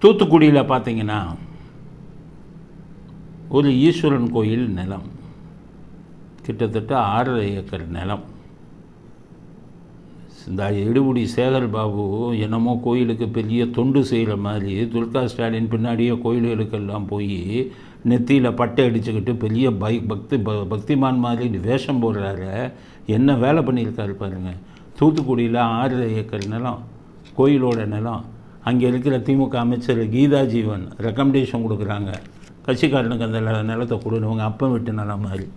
தூத்துக்குடியில் பார்த்தீங்கன்னா ஒரு ஈஸ்வரன் கோயில் நிலம், கிட்டத்தட்ட 6.5 ஏக்கர் நிலம். இந்த எடுபுடி சேகர் பாபு என்னமோ கோயிலுக்கு பெரிய தொண்டு செய்கிற மாதிரி துல்கா ஸ்டாலின் பின்னாடியே கோயில்களுக்கெல்லாம் போய் நெத்தியில் பட்டை அடிச்சுக்கிட்டு பெரிய பக்திமான் மாதிரி வேஷம் போடுறாரு. என்ன வேலை பண்ணியிருக்காரு பாருங்கள். தூத்துக்குடியில் 6.5 ஏக்கர் நிலம், கோயிலோட நிலம். அங்கே இருக்கிற திமுக அமைச்சர் கீதா ஜீவன் ரெக்கமெண்டேஷன் கொடுக்குறாங்க, கட்சிக்காரனுக்கு அந்த நிலத்தை கொடுன்னு. உங்கள் அப்பா விட்டு நிலம் மாதிரி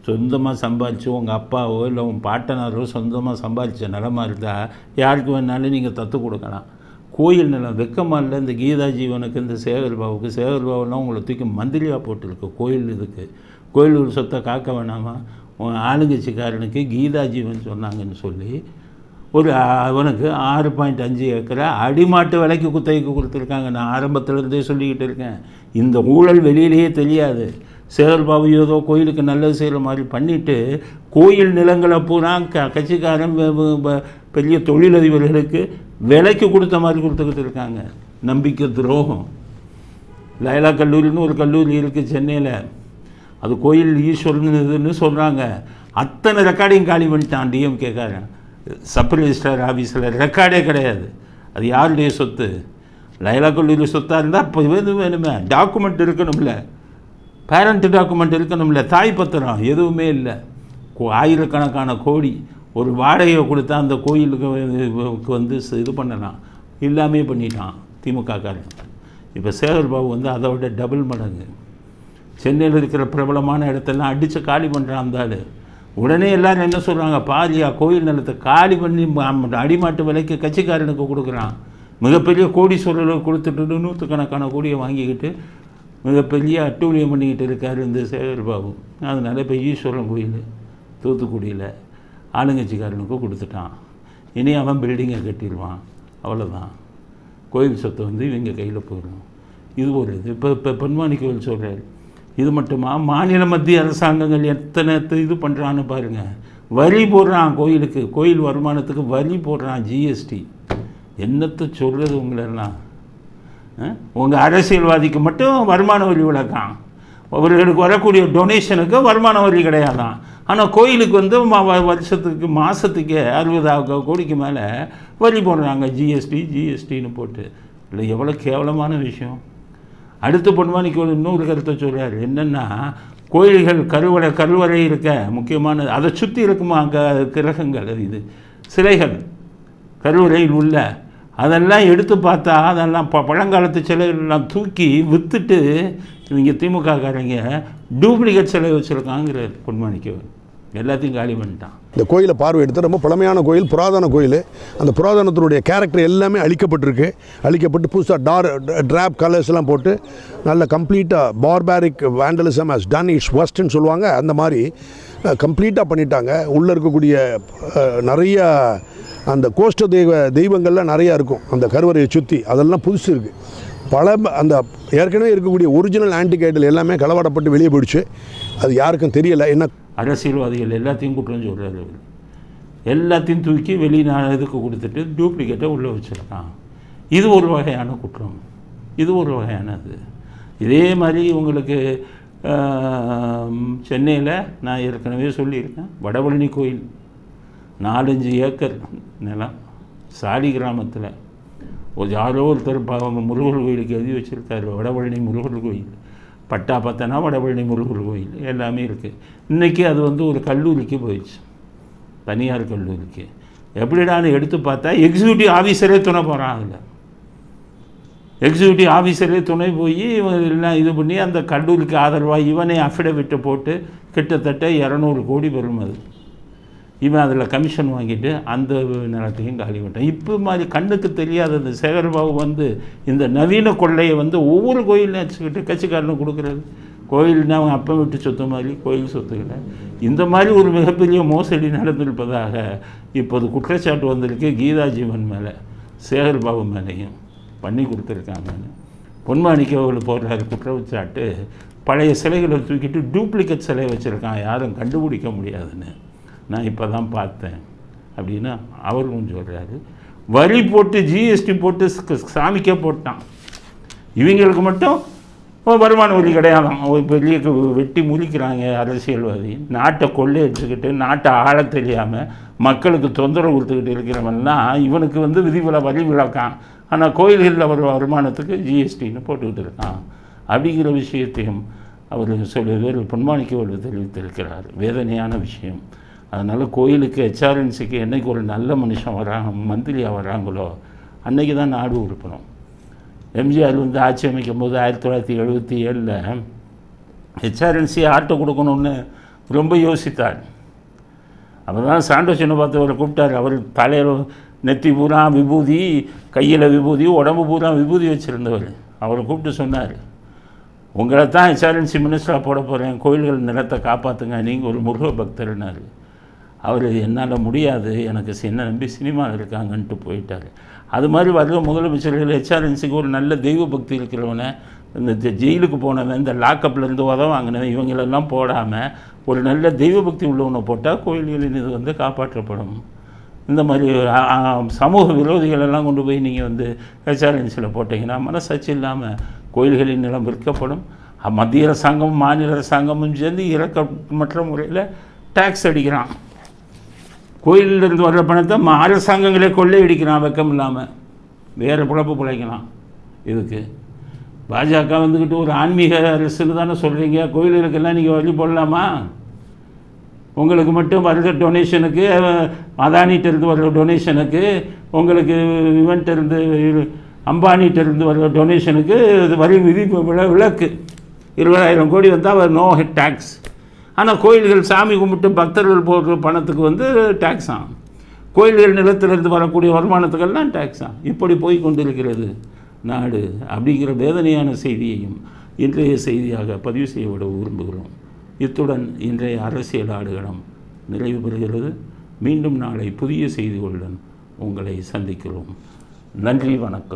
சொந்தமாக சம்பாதிச்சு உங்கள் அப்பாவோ இல்லை உங்கள் பாட்டனாரோ சொந்தமாக சம்பாதிச்ச நிலமா இருந்தால் யாருக்கு வேணாலும் நீங்கள் தத்து கொடுக்கலாம். கோயில் நிலம் வெக்கமாக இல்லை இந்த கீதா ஜீவனுக்கு, இந்த சேகர் பாபுக்கு. சேகர் பாபுலாம் உங்களை தூக்கி மந்திரியாக போட்டுருக்கு கோயில் இதுக்கு. கோயில் ஒரு சொத்தை காக்க வேணாமா? உங்கள் ஆளுங்கட்சிக்காரனுக்கு கீதா ஜீவன் சொன்னாங்கன்னு சொல்லி ஒரு அவனுக்கு 6.5 ஏக்கரை அடிமாட்டு விலைக்கு குத்தகைக்கு கொடுத்துருக்காங்க. நான் ஆரம்பத்திலேருந்தே சொல்லிக்கிட்டு இருக்கேன், இந்த ஊழல் வெளியிலேயே தெரியாது. சேகர் பாபு ஏதோ கோயிலுக்கு நல்லது செய்கிற மாதிரி பண்ணிவிட்டு கோயில் நிலங்களை பூரா கட்சிக்காரன் பெரிய தொழிலதிபர்களுக்கு விலைக்கு கொடுத்த மாதிரி கொடுத்துக்கிட்டு இருக்காங்க. நம்பிக்கை துரோகம். லைலா கல்லூரின்னு ஒரு கல்லூரி இருக்குது சென்னையில், அது கோயில் ஈஸ்வரன் இதுன்னு சொல்கிறாங்க. அத்தனை ரெக்கார்டையும் காலி பண்ணிட்டான் டிஎம்கேக்காரன். சப் ரிஜிஸ்ட்ரார் ஆஃபீஸில் ரெக்கார்டே கிடையாது. அது யாருடைய சொத்து? லைலா கல்லூரி சொத்தாக இருந்தால் இப்போ வேணுமே டாக்குமெண்ட் இருக்கணும்ல, பேரண்ட் டாக்குமெண்ட் இருக்கணும்ல, தாய் பத்திரம் எதுவுமே இல்லை. ஆயிரக்கணக்கான கோடி ஒரு வாடகையை கொடுத்தா அந்த கோயிலுக்கு வந்து இது பண்ணலாம், எல்லாமே பண்ணிட்டான் திமுகக்காரன். இப்போ சேகர் பாபு அதை விட டபுள் மடங்கு. சென்னையில் இருக்கிற பிரபலமான இடத்தெல்லாம் அடித்து காலி பண்ணுறான் அந்த ஆள். உடனே எல்லோரும் என்ன சொல்கிறாங்க, பாரியா கோயில் நிலத்தை காலி பண்ணி அடிமாட்டு விலைக்கு கட்சிக்காரனுக்கு கொடுக்குறான். மிகப்பெரிய கோடீஸ்வரர்களுக்கு கொடுத்துட்டு நூற்றுக்கணக்கான கோடியை வாங்கிக்கிட்டு மிகப்பெரிய அட்டூழியம் பண்ணிக்கிட்டு இருக்கார் இந்த சேகர் பாபு. அதனால் இப்போ ஈஸ்வரன் கோயில் தூத்துக்குடியில் ஆளுங்கட்சிக்காரனுக்கு கொடுத்துட்டான். இனி அவன் பில்டிங்கை கட்டிடுவான், அவ்வளோதான். கோயில் சொத்தை இவங்க கையில் போயிடும். இது ஒரு இது. இப்போ பொன்மாணி கோயில் சொல்கிறார், இது மட்டுமா? மாநில மத்திய அரசாங்கங்கள் எத்தனை இது பண்ணுறான்னு பாருங்கள். வரி போடுறான் கோயிலுக்கு, கோயில் வருமானத்துக்கு வரி போடுறான், ஜிஎஸ்டி. என்னத்தை சொல்கிறது உங்களெல்லாம்? உங்கள் அரசியல்வாதிக்கு மட்டும் வருமான வரி விளக்கான், அவர்களுக்கு வரக்கூடிய டொனேஷனுக்கு வருமான வரி கிடையாதான். ஆனால் கோயிலுக்கு வருஷத்துக்கு மாதத்துக்கு 60 கோடிக்கு மேலே வரி போடுறாங்க, ஜிஎஸ்டின்னு போட்டு. இல்லை எவ்வளோ கேவலமான விஷயம். அடுத்து பொன்மாணிக்கு இன்னொரு கருத்தை சொல்கிறார். என்னென்னா, கோயில்கள் கருவறை இருக்க முக்கியமானது, அதை சுற்றி இருக்குமா கிரகங்கள், இது சிலைகள் கருவறையில் உள்ள, அதெல்லாம் எடுத்து பார்த்தா அதெல்லாம் பழங்காலத்து சிலைகள்லாம் தூக்கி விற்றுட்டு இவங்க திமுககாரங்க டூப்ளிகேட் சிலை வச்சுருக்காங்கிறார் பொன்மாணிக்கு. எல்லாத்தையும் காலி பண்ணிட்டான். இந்த கோயிலை பார்வை எடுத்து ரொம்ப பழமையான கோயில், புராதன கோயில். அந்த புராதனத்தினுடைய கேரக்டர் எல்லாமே அழிக்கப்பட்டிருக்கு. அழிக்கப்பட்டு புதுசாக ட்ராப் கலர்ஸ்லாம் போட்டு நல்ல கம்ப்ளீட்டாக barbaric vandalism has done it's ஒர்ஸ்ட்னு சொல்லுவாங்க. அந்த மாதிரி கம்ப்ளீட்டாக பண்ணிட்டாங்க. உள்ளே இருக்கக்கூடிய நிறைய அந்த கோஷ்ட தெய்வங்கள்லாம் நிறையா இருக்கும் அந்த கருவறையை சுற்றி. அதெல்லாம் புதுசு இருக்குது. அந்த ஏற்கனவே இருக்கக்கூடிய ஒரிஜினல் ஆன்டிகைடல் எல்லாமே களவாடப்பட்டு வெளியே போயிடுச்சு. அது யாருக்கும் தெரியலை. என்ன அரசியல்வாதிகள் எல்லாத்தையும் குற்றம் சொல்கிறாரு. எல்லாத்தையும் தூக்கி இதுக்கு கொடுத்துட்டு டூப்ளிகேட்டை உள்ளே வச்சுருக்கான். இது ஒரு வகையான குற்றம், இது ஒரு வகையானது. இதே மாதிரி உங்களுக்கு சென்னையில் நான் ஏற்கனவே சொல்லியிருக்கேன், வடபழனி கோயில் 4-5 ஏக்கர் நிலம் சாலி கிராமத்தில் யாரோ ஒருத்தர் முருகர் கோயிலுக்கு எழுதி வச்சுருக்காரு, வடபழனி முருகர் கோயில். பட்டா பார்த்தனா வடபழனி முருகர் கோயில் எல்லாமே இருக்குது. இன்றைக்கி அது ஒரு கல்லூரிக்கு போயிடுச்சு, தனியார் கல்லூரிக்கு. எப்படிடான்னு எடுத்து பார்த்தா எக்ஸிக்யூட்டிவ் ஆஃபீஸரே துணை போகிறான். அதில் எக்ஸிக்யூட்டிவ் ஆஃபீஸரே துணை போய் எல்லாம் இது பண்ணி அந்த கல்லூரிக்கு ஆதரவாக இவனே அஃபிடவிட்டை போட்டு கிட்டத்தட்ட 200 கோடி பெறும். அது இவன் அதில் கமிஷன் வாங்கிட்டு அந்த நிலத்தையும் காலி பண்ணிட்டான். இப்போ மாதிரி கண்ணுக்கு தெரியாத அந்த சேகர்பாபு இந்த நவீன கொள்ளையை ஒவ்வொரு கோயிலையும் வச்சுக்கிட்டு கட்சிக்காரனும் கொடுக்குறது. கோயில்னா அவங்க அப்போ விட்டு சொத்து மாதிரி கோயில் சொத்துக்களை இந்த மாதிரி ஒரு மிகப்பெரிய மோசடி நடந்திருப்பதாக இப்போது குற்றச்சாட்டு வந்திருக்கு. கீதா ஜீவன் மேலே, சேகர்பாபு மேலேயும் பண்ணி கொடுத்துருக்காங்கன்னு பொன்மாணிக்கு அவர்கள் போடுறாரு குற்றச்சாட்டு. பழைய சிலைகளை தூக்கிட்டு டூப்ளிகேட் சிலை வச்சுருக்கான், யாரும் கண்டுபிடிக்க முடியாதுன்னு. நான் இப்போ தான் பார்த்தேன் அப்படின்னா அவரும் சொல்கிறாரு. வரி போட்டு ஜிஎஸ்டி போட்டு சாமிக்கே போட்டான். இவங்களுக்கு மட்டும் வருமான வரி கிடையாதான். ஒரு பெரிய வெட்டி முழிக்கிறாங்க அரசியல்வாதி. நாட்டை கொள்ளையடிச்சுக்கிட்டு நாட்டை ஆள தெரியாமல் மக்களுக்கு தொந்தரவு கொடுத்துக்கிட்டு இருக்கிறவன்லாம் இவனுக்கு வரி விளக்கான். ஆனால் கோயில்களில் வர வருமானத்துக்கு ஜிஎஸ்டின்னு போட்டுக்கிட்டு இருக்கான். அப்படிங்கிற விஷயத்தையும் அவர் பொன்மாணிக்க தெரிவித்திருக்கிறார். வேதனையான விஷயம். அதனால் கோயிலுக்கு ஹெச்ஆர்என்சிக்கு என்றைக்கு ஒரு நல்ல மனுஷன் வராங்க, மந்திரியாக வராங்களோ அன்றைக்கி தான் நாடு உறுப்பணும். எம்ஜிஆர் ஆட்சி அமைக்கும் போது 1977 ஹெச்ஆர்என்சி ஆட்டை கொடுக்கணும்னு ரொம்ப யோசித்தார். அவர் தான் சாண்டோசினை பார்த்து அவரை கூப்பிட்டார். அவர் தலையில் நெத்தி பூரா விபூதி, கையில் விபூதி, உடம்பு பூரா விபூதி வச்சுருந்தவர். அவரை கூப்பிட்டு சொன்னார், உங்களை தான் ஹெச்ஆர்என்சி மினிஸ்டராக போட போகிறேன், கோயில்கள் நிலத்தை காப்பாற்றுங்க, நீங்கள் ஒரு முருக பக்தர்னார். அவர் என்னால் முடியாது, எனக்கு என்ன நம்பி சினிமாவில் இருக்காங்கன்ட்டு போயிட்டார். அது மாதிரி வர்ற முதலமைச்சர்கள் ஹெச்ஆர்என்சிக்கு ஒரு நல்ல தெய்வ பக்தி இருக்கிறவனை, இந்த ஜெயிலுக்கு போனவன், இந்த லாக்கப்லேருந்து வாங்கினவன், இவங்களெல்லாம் போடாமல் ஒரு நல்ல தெய்வ பக்தி உள்ளவனை போட்டால் கோயில்களின் இது காப்பாற்றப்படும். இந்த மாதிரி சமூக விரோதிகளெல்லாம் கொண்டு போய் நீங்கள் ஹெச்ஆர்என்சியில் போட்டிங்கன்னா மனசாட்சி இல்லாமல் கோயில்களின் நிலம் விற்கப்படும். மத்திய அரசாங்கமும் மாநில அரசாங்கமும் சேர்ந்து இறக்கமற்ற முறையில் டேக்ஸ் அடிக்கிறான். கோயிலிருந்து வர்ற பணத்தை அரசாங்கங்களே கொள்ளையடிக்கிறான் வெக்கம் இல்லாமல். வேறு பிழப்பு பிழைக்கலாம். இதுக்கு பாஜக வந்துக்கிட்டு ஒரு ஆன்மீக அரசுன்னு தானே சொல்கிறீங்க. கோயில்களுக்கெல்லாம் நீங்கள் வழி போடலாமா? உங்களுக்கு மட்டும் வர்ற டொனேஷனுக்கு, அதானிகிட்டேருந்து வர்ற டொனேஷனுக்கு, உங்களுக்கு இவன்கிட்டருந்து அம்பானிகிட்டேருந்து வர்ற டொனேஷனுக்கு வரி விதிப்பு விலக்கு 20,000 கோடி வந்தால் நோ டேக்ஸ். ஆனால் கோயில்கள் சாமி கும்பிட்டு பக்தர்கள் போடுற பணத்துக்கு டேக்ஸ் ஆகும். கோயில்கள் நிலத்திலிருந்து வரக்கூடிய வருமானத்துக்கெல்லாம் டேக்ஸ் ஆகும். இப்படி போய் கொண்டிருக்கிறது நாடு. அப்படிங்கிற வேதனையான செய்தியையும் இன்றைய செய்தியாக பதிவு செய்ய விட விரும்புகிறோம். இத்துடன் இன்றைய அரசியல் ஆடுகளம் நிறைவு பெறுகிறது. மீண்டும் நாளை புதிய செய்திகளுடன் உங்களை சந்திக்கிறோம். நன்றி, வணக்கம்.